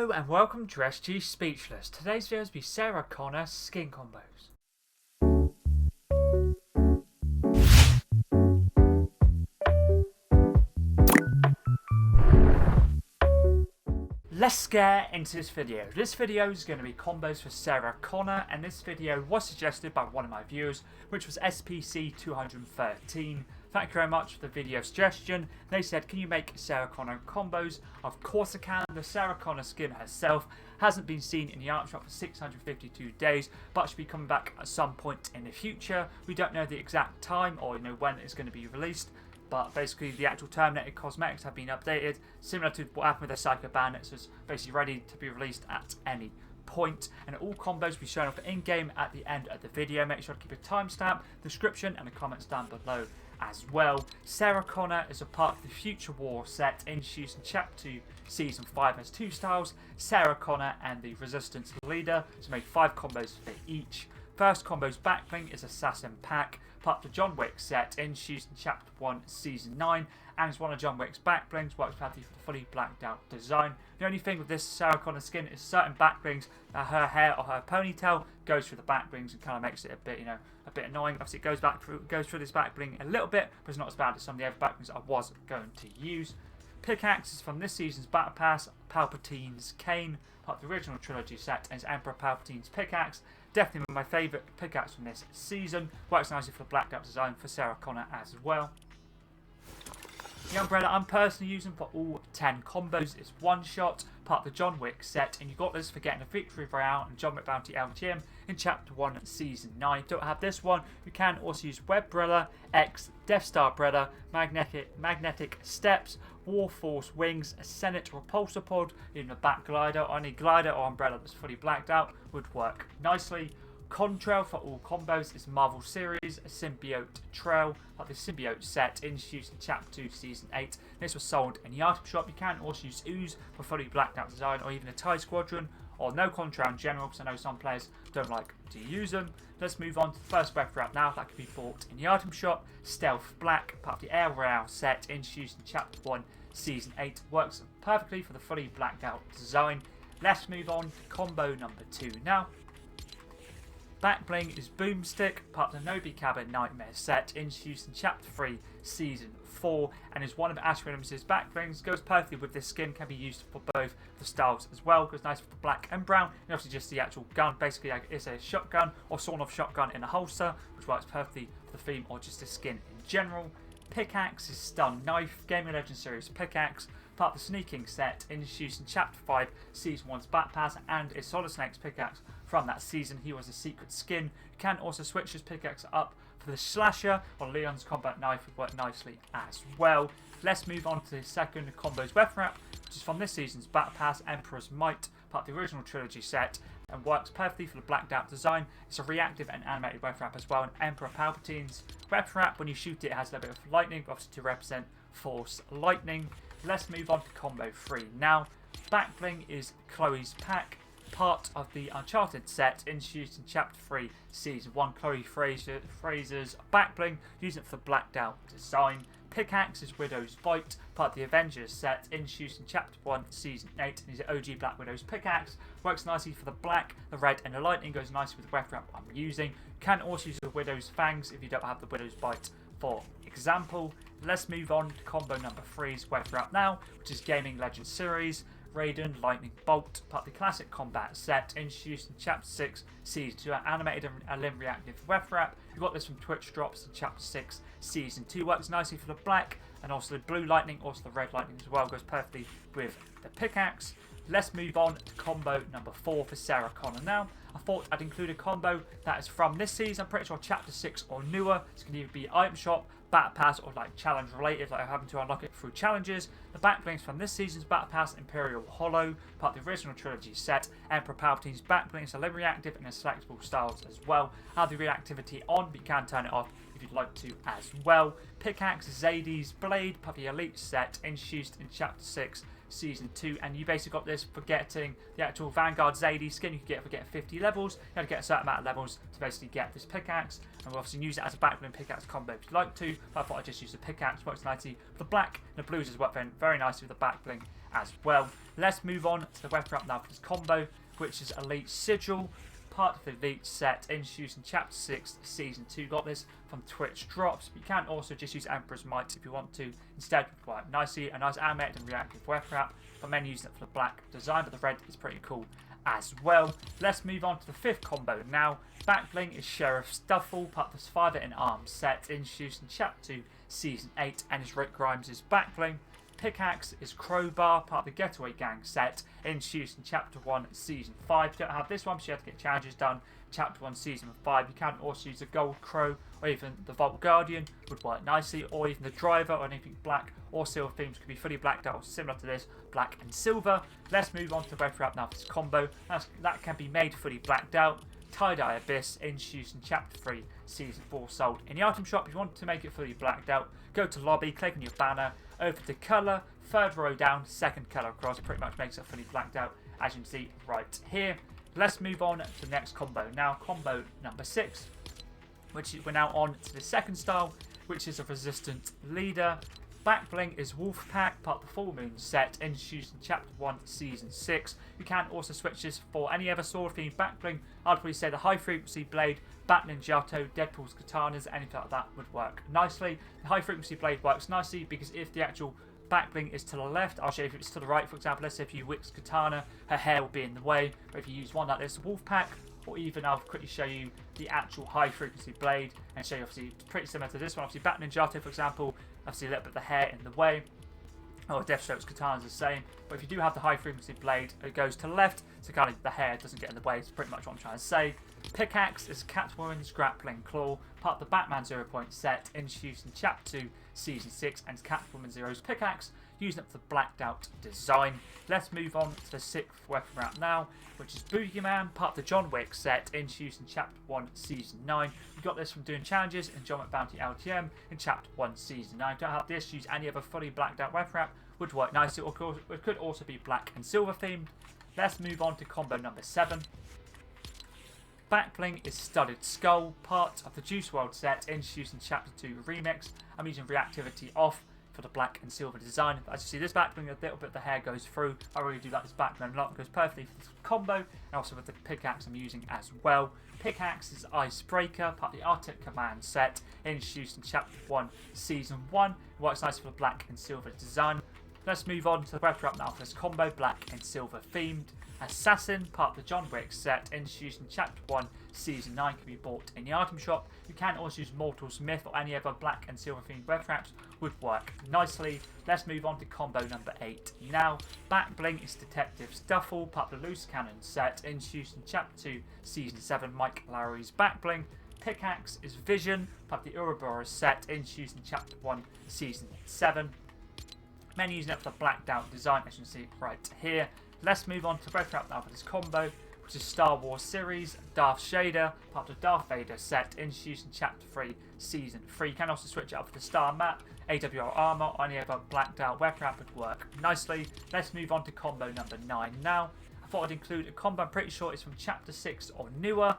Hello and welcome to SG Speechless. Today's video will be Sarah Connor skin combos. Let's get into this video. This video is going to be combos for Sarah Connor, and this video was suggested by one of my viewers, which was SPC213. Thank you very much for the video suggestion. They said, can you make Sarah Connor combos? Of course I can. The Sarah Connor skin herself hasn't been seen in the art shop for 652 days, but should be coming back at some point in the future. We don't know the exact time or when it's going to be released. But basically, the actual Terminated cosmetics have been updated, similar to what happened with the Psycho Bandits. It's basically ready to be released at any point, and all combos will be shown up in game at the end of the video. Make sure to keep a timestamp, description, and the comments down below as well. Sarah Connor is a part of the Future War set introduced in Chapter 2, Season 5 as two styles, Sarah Connor and the Resistance Leader. So made 5 combos for each. First combo's Back Bling is Assassin Pack, part of the John Wick set, introduced in Chapter 1, Season 9, and is one of John Wick's back blings, works perfectly for the fully blacked out design. The only thing with this Sarah Connor skin is certain back blings, her hair or her ponytail goes through the back blings and kind of makes it a bit, a bit annoying. Obviously, it goes through this back bling a little bit, but it's not as bad as some of the other back blings I was going to use. Pickaxe is from this season's Battle Pass, Palpatine's Cane, part of the original trilogy set, and is Emperor Palpatine's Pickaxe. Definitely my favourite pickaxe from this season. Works nicely for the blacked out design for Sarah Connor as well. The umbrella I'm personally using for all 10 combos is One Shot, part of the John Wick set, and you got this for getting a Victory Royale and John Wick Bounty LTM in Chapter 1 Season 9. Don't have this one, you can also use Webbrella, X, Death Star Brella, Magnetic Steps, War Force Wings, a Senate Repulsor Pod, even a Bat Glider, or any glider or umbrella that's fully blacked out would work nicely. Contrail for all combos is Marvel Series, a Symbiote Trail, like the Symbiote set introduced in Chapter 2 Season 8. This was sold in the item shop. You can also use Ooze for fully blacked out design, or even a TIE Squadron, or no Contrail in general, because I know some players don't like to use them. Let's move on to the first weapon wrap now that can be bought in the item shop. Stealth Black, part of the Air Royale set introduced in Chapter 1 Season 8. Works perfectly for the fully blacked out design. Let's move on to combo number 2 now. Back Bling is Boomstick, part of the Nobi Cabin Nightmare set, introduced in Chapter 3, Season 4, and is one of Ash Williams' back blings. Goes perfectly with this skin, can be used for both the styles as well. Goes nice with the black and brown, and obviously just the actual gun. Basically, it's a shotgun or sawn-off shotgun in a holster, which works perfectly for the theme or just the skin in general. Pickaxe is Stun Knife, Gaming Legend Series Pickaxe, part of the Sneaking set, introduced in Chapter 5, Season 1's Bat Pass, and is Solid Snake's pickaxe from that season. He was a secret skin. You can also switch his pickaxe up for the Slasher, or Leon's combat knife would work nicely as well. Let's move on to the second combo's weapon wrap, which is from this season's Battle Pass, Emperor's Might, part of the original trilogy set, and works perfectly for the blacked out design. It's a reactive and animated weapon wrap as well, and Emperor Palpatine's weapon wrap, when you shoot it, has a little bit of lightning, obviously to represent Force Lightning. Let's move on to combo 3 now. Back Bling is Chloe's Pack, part of the Uncharted set, introduced in Chapter 3, Season 1. Chloe Fraser's back bling, using it for the blacked out design. Pickaxe is Widow's Bite, part of the Avengers set, introduced in Chapter 1, Season 8, and is an OG Black Widow's pickaxe. Works nicely for the black, the red, and the lightning. Goes nicely with the weapon wrap I'm using. Can also use the Widow's Fangs if you don't have the Widow's Bite, for example. Let's move on to combo number 3's weapon wrap now, which is Gaming Legend Series Raiden Lightning Bolt, part of the Classic Combat set, introduced in Chapter 6, Season 2, animated and limb reactive weapon wrap. You got this from Twitch drops in Chapter 6, Season 2. Works nicely for the black and also the blue lightning, also the red lightning as well. Goes perfectly with the pickaxe. Let's move on to combo number 4 for Sarah Connor now. I thought I'd include a combo that is from this season. I'm pretty sure Chapter 6 or newer. It's going to either be item shop, Battle Pass, or like challenge related, like I'm having to unlock it through challenges. The back blings from this season's Battle Pass, Imperial Hollow, part of the original trilogy set. Emperor Palpatine's back blings are reactive and in selectable styles as well. Have the reactivity on, but you can turn it off if you'd like to as well. Pickaxe Zadie's Blade, part of the Elite set, introduced in Chapter 6, Season 2, and you basically got this for getting the actual Vanguard Zadie skin. You can get it for getting 50 levels. You have to get a certain amount of levels to basically get this pickaxe, and we'll obviously use it as a Back Bling pickaxe combo if you'd like to, but I thought I'd just use the pickaxe. Works nicely with the black and the blues as well, very nicely with the Back Bling as well. Let's move on to the weapon wrap now for this combo, which is Elite Sigil, part of the Elite set introduced in Chapter 6, Season 2. Got this from Twitch Drops, but you can also just use Emperor's Might if you want to. Instead, quite nicely, a nice animated and reactive weapon wrap, but men using it for the black design, but the red is pretty cool as well. Let's move on to the 5th combo now. Back Bling is Sheriff's Duffel, part of the Spider in Arms set introduced in Chapter 2, Season 8, and is Rick Grimes' Back Bling. Pickaxe is Crowbar, part of the Getaway Gang set, introduced in Chapter 1, Season 5. You don't have this one, so you have to get challenges done. Chapter 1, Season 5. You can also use the Gold Crow, or even the Vault Guardian would work nicely, or even the Driver, or anything black or silver themes could be fully blacked out, or similar to this, black and silver. Let's move on to the weapon wrap now for this combo. That can be made fully blacked out. Tie-Dye Abyss, introduced in Chapter 3, Season 4, sold in the item shop. If you want to make it fully blacked out, go to Lobby, click on your banner, over to Colour, 3rd row down, 2nd colour across, pretty much makes it fully blacked out, as you can see right here. Let's move on to the next combo now, combo number 6, which we're now on to the 2nd style, which is a Resistant Leader. Back Bling is Wolfpack, part of the Full Moon set, introduced in Chapter 1, Season 6. You can also switch this for any other sword themed Back Bling. I'd probably say the High Frequency Blade, Bat Ninjato, Deadpool's Katanas, anything like that would work nicely. The High Frequency Blade works nicely because if the actual Back Bling is to the left, I'll show you if it's to the right. For example, let's say if you Wix Katana, her hair will be in the way. But if you use one like this, Wolfpack, or even I'll quickly show you the actual High Frequency Blade and show you obviously it's pretty similar to this one. Obviously Bat Ninjato, for example, obviously a little bit of the hair in the way. Or Deathstroke's Katana is the same. But if you do have the High Frequency Blade, it goes to the left, so kind of the hair doesn't get in the way. It's pretty much what I'm trying to say. Pickaxe is Catwoman's Grappling Claw, part of the Batman 0 Point set, introduced in Chapter 2, Season 6, and Catwoman Zero's Pickaxe, using it for the blacked out design. Let's move on to the 6th weapon wrap now, which is Boogeyman, part of the John Wick set, introduced in Chapter 1, Season 9. We got this from doing challenges in John Wick Bounty LTM in Chapter 1, Season 9. Don't have this, use any other fully blacked out weapon wrap, would work nicely, or it could also be black and silver themed. Let's move on to combo number 7. Back Bling is Studded Skull, part of the Juice WRLD set, introduced in Chapter 2 Remix. I'm using reactivity off for the black and silver design. As you see, this Back Bling, a little bit of the hair goes through. I really do like this Back Bling a lot. It goes perfectly for this combo, and also with the pickaxe I'm using as well. Pickaxe is Icebreaker, part of the Arctic Command set, introduced in Chapter 1, Season 1. It works nice for the black and silver design. Let's move on to the weapon wrap now for this combo, black and silver themed. Assassin, part of the John Wick set, introduced in Chapter 1, Season 9, can be bought in the item shop. You can also use Mortal Smith or any other black and silver themed weapon wraps, would work nicely. Let's move on to combo number 8 now. Back Bling is Detective's Duffel, part of the Loose Cannon set, introduced in Chapter 2, Season 7, Mike Lowry's Back Bling. Pickaxe is Vision, part of the Ouroboros set, introduced in Chapter 1, Season 7. Men using it for the blacked out design, as you can see right here. Let's move on to the weapon wrap now for this combo, which is Star Wars series, Darth Shader, part of the Darth Vader set, introduced in Chapter 3, Season 3. You can also switch it up for the Star Map, AWR Armor, or any other blacked out weapon wrap would work nicely. Let's move on to combo number 9 now. I thought I'd include a combo, I'm pretty sure it's from Chapter 6 or newer.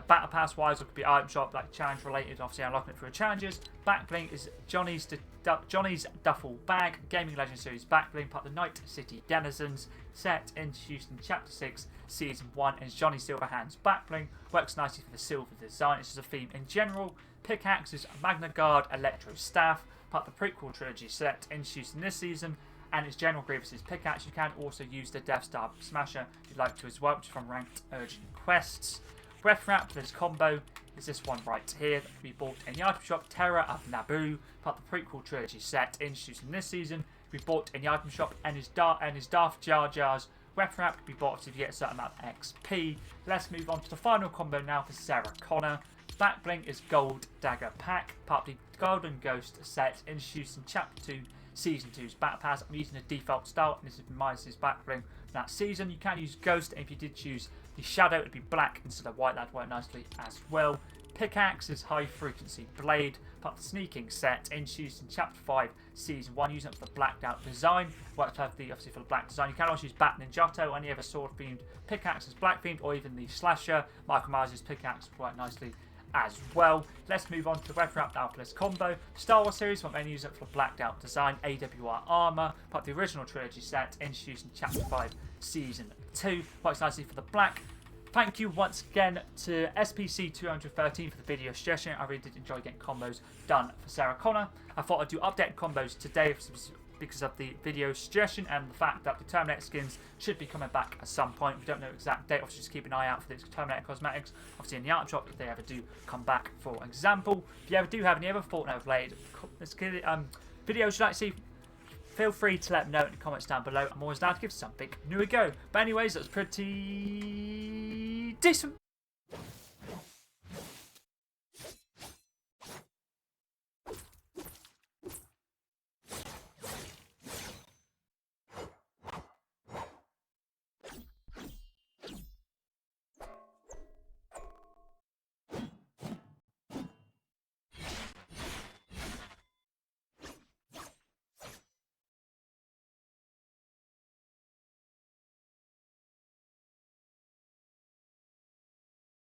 Battle Pass wise, it could be item shop, like challenge related, obviously unlocking it through challenges. Back Bling is Johnny's Duffel Bag, Gaming Legend Series Back Bling, part of the Night City Denizens set, introduced in Chapter 6, Season 1, and Johnny Silverhand's Back Bling. Works nicely for the silver design, it's just a theme in general. Pickaxe is Magna Guard Electro Staff, part of the prequel trilogy set, introduced in this season, and it's General Grievous's Pickaxe. You can also use the Death Star Smasher if you'd like to as well, which is from Ranked Urgent Quests. Weapon wrap for this combo is this one right here that can be bought in the item shop, Terror of Naboo, part of the prequel trilogy set, introduced in this season, can be bought in the item shop, and his Darth Jar Jar's weapon wrap can be bought if you get a certain amount of XP. Let's move on to the final combo now for Sarah Connor. Back Bling is Gold Dagger Pack, part of the Golden Ghost set, introduced in Chapter 2, Season 2's Battle Pass. I'm using the default style, and this is Midas' Back Bling for that season. You can use Ghost, and if you did choose the Shadow, it would be black instead of white. That'd work nicely as well. Pickaxe is High Frequency Blade, part of the Sneaking set, introduced in Chapter 5, Season 1, using it for the blacked out design. Works perfectly, obviously, for the black design. You can also use Bat Ninjato or any other sword-themed pickaxe as black-themed, or even the Slasher. Michael Myers' pickaxe quite nicely as well. Let's move on to the Weapon Wrap Alphaless combo. Star Wars series, what mainly use it for blacked out design. AWR armor, part of the original trilogy set, introduced in Chapter 5, Season 2. Works nicely for the black. Thank you once again to SPC 213 for the video suggestion. I really did enjoy getting combos done for Sarah Connor. I thought I'd do updated combos today because of the video suggestion and the fact that the Terminator skins should be coming back at some point. We don't know the exact date, obviously just keep an eye out for the Terminator cosmetics, obviously in the art shop if they ever do come back, for example. If you ever do have any other Fortnite related videos you'd like to see, feel free to let me know in the comments down below. I'm always down to give something new a go. But anyways, that was pretty decent.